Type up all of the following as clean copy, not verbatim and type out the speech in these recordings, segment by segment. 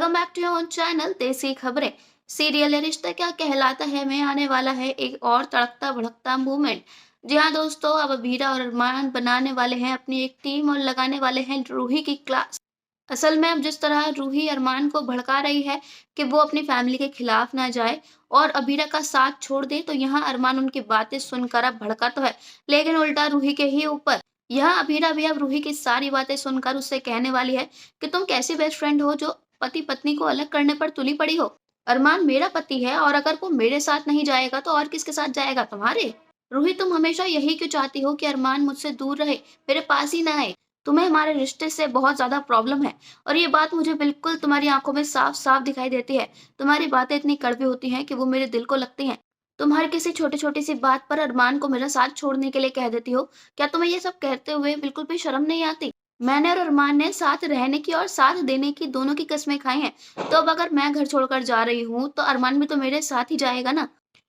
Welcome back to your channel Desi Khabren. Serial ये रिश्ता क्या कहलाता है में आने वाला है एक और तड़कता भड़कता मूवमेंट। जी हाँ दोस्तों, अब अभीरा और अरमान बनाने वाले हैं अपनी एक टीम और लगाने वाले हैं रूही की क्लास। असल में अब जिस तरह रूही अरमान को भड़का रही है कि वो अपनी फैमिली के खिलाफ ना जाए और अभीरा का साथ छोड़ दे, तो यहाँ अरमान उनकी बातें सुनकर अब भड़का तो है, लेकिन उल्टा रूही के ही ऊपर। यहाँ अभीरा भी अब रूही की सारी बातें सुनकर उससे कहने वाली है कि तुम कैसी बेस्ट फ्रेंड हो जो पति पत्नी को अलग करने पर तुली पड़ी हो। अरमान मेरा पति है और अगर वो मेरे साथ नहीं जाएगा तो और किसके साथ जाएगा, तुम्हारे? रूही, तुम हमेशा यही क्यों चाहती हो कि अरमान मुझसे दूर रहे, मेरे पास ही ना आए? तुम्हें हमारे रिश्ते से बहुत ज्यादा प्रॉब्लम है और ये बात मुझे बिल्कुल तुम्हारी आंखों में साफ साफ दिखाई देती है। तुम्हारी बातें इतनी कड़वी होती हैं कि वो मेरे दिल को लगती हैं। तुम हर किसी छोटी छोटी सी बात पर अरमान को मेरा साथ छोड़ने के लिए कह देती हो। क्या तुम्हें ये सब कहते हुए बिल्कुल भी शर्म नहीं आती? मैंने और अरमान ने साथ रहने की और साथ देने की दोनों की कस्में खाई हैं। तो अब अगर मैं घर छोड़कर जा रही हूँ तो अरमान भी तो मेरे साथ ही जाएगा ना।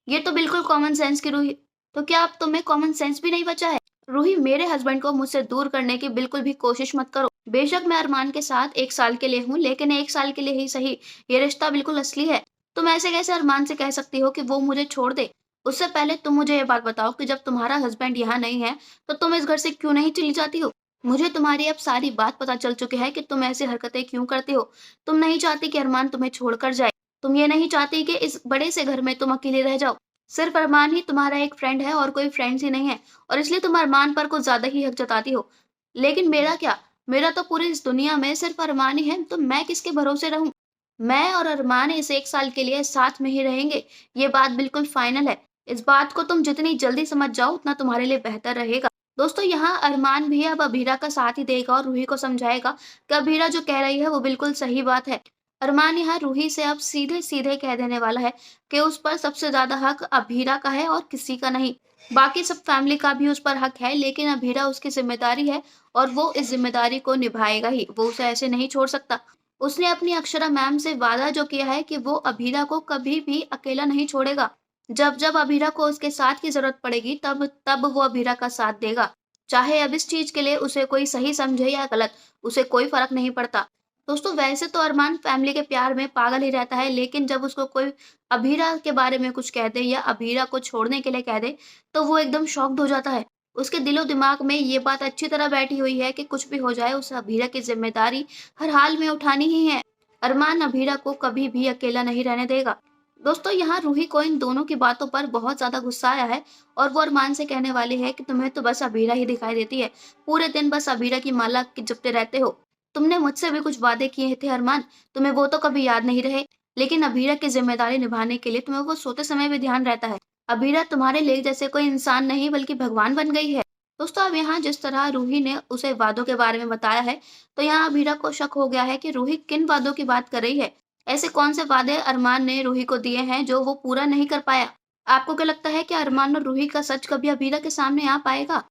ये तो बिल्कुल कॉमन सेंस की रूही। तो क्या अब तुम्हें कॉमन सेंस भी नहीं बचा है? रूही, मेरे हस्बैंड को मुझसे दूर करने की बिल्कुल भी कोशिश मत करो। बेशक मैं अरमान के साथ 1 साल के लिए हूँ, लेकिन 1 साल के लिए ही सही। ये रिश्ता बिल्कुल असली है। तुम ऐसे कैसे अरमान से कह सकती हो कि वो मुझे छोड़ दे? उससे पहले तुम मुझे ये बात बताओ कि जब तुम्हारा हस्बैंड यहाँ नहीं है तो तुम इस घर से क्यों नहीं चली जाती हो? मुझे तुम्हारी अब सारी बात पता चल चुकी है कि तुम ऐसी हरकतें क्यों करती हो। तुम नहीं चाहती कि अरमान तुम्हें छोड़कर जाए। तुम ये नहीं चाहती कि इस बड़े से घर में तुम अकेले रह जाओ। सिर्फ अरमान ही तुम्हारा एक फ्रेंड है और कोई फ्रेंड्स ही नहीं है, और इसलिए तुम अरमान पर कुछ ज्यादा ही हक जताती हो। लेकिन मेरा क्या? मेरा तो पूरी इस दुनिया में सिर्फ अरमान ही है, तो मैं किसके भरोसे रहूं? मैं और अरमान इस 1 साल के लिए साथ में ही रहेंगे। ये बात बिल्कुल फाइनल है। इस बात को तुम जितनी जल्दी समझ जाओ उतना तुम्हारे लिए बेहतर रहेगा। दोस्तों, यहाँ अरमान भी अब अभीरा का साथ ही देगा और रूही को समझाएगा कि अभीरा जो कह रही है वो बिल्कुल सही बात है। अरमान यहाँ रूही से अब सीधे सीधे कह देने वाला है कि उस पर सबसे ज्यादा हक अभीरा का है और किसी का नहीं। बाकी सब फैमिली का भी उस पर हक है, लेकिन अभीरा उसकी जिम्मेदारी है और वो इस जिम्मेदारी को निभाएगा ही। वो उसे ऐसे नहीं छोड़ सकता। उसने अपनी अक्षरा मैम से वादा जो किया है कि वो अभीरा को कभी भी अकेला नहीं छोड़ेगा। जब जब अभीरा को उसके साथ की जरूरत पड़ेगी तब तब वो अभीरा का साथ देगा। चाहे अब इस चीज के लिए उसे कोई सही समझे या गलत, उसे कोई फर्क नहीं पड़ता। दोस्तों, वैसे तो अरमान फैमिली के प्यार में पागल ही रहता है, लेकिन जब उसको कोई अभीरा के बारे में कुछ कह दे या अभीरा को छोड़ने के लिए कह दे तो वो एकदम शॉक्ड हो जाता है। उसके दिलो दिमाग में ये बात अच्छी तरह बैठी हुई है कि कुछ भी हो जाए उसे अभीरा की जिम्मेदारी हर हाल में उठानी ही है। अरमान अभीरा को कभी भी अकेला नहीं रहने देगा। दोस्तों, यहाँ रूही को इन दोनों की बातों पर बहुत ज्यादा गुस्सा आया है और वो अरमान से कहने वाली है कि तुम्हें तो बस अभीरा ही दिखाई देती है। पूरे दिन बस अभीरा की माला जपते रहते हो। तुमने मुझसे भी कुछ वादे किए थे अरमान, तुम्हें वो तो कभी याद नहीं रहे। लेकिन अभीरा की जिम्मेदारी निभाने के लिए तुम्हें वो सोते समय भी ध्यान रहता है। अभीरा तुम्हारे लिए जैसे कोई इंसान नहीं बल्कि भगवान बन गई है। दोस्तों, अब यहाँ जिस तरह रूही ने उसे वादों के बारे में बताया है, तो यहाँ अभीरा को शक हो गया है कि रूही किन वादों की बात कर रही है। ऐसे कौन से वादे अरमान ने रूही को दिए हैं जो वो पूरा नहीं कर पाया? आपको क्या लगता है कि अरमान और रूही का सच कभी अभीरा के सामने आ पाएगा?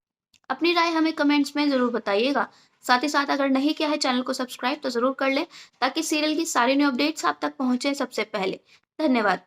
अपनी राय हमें कमेंट्स में जरूर बताइएगा। साथ ही साथ अगर नहीं किया है चैनल को सब्सक्राइब तो जरूर कर ले, ताकि सीरियल की सारी न्यू अपडेट्स आप तक पहुंचे सबसे पहले। धन्यवाद।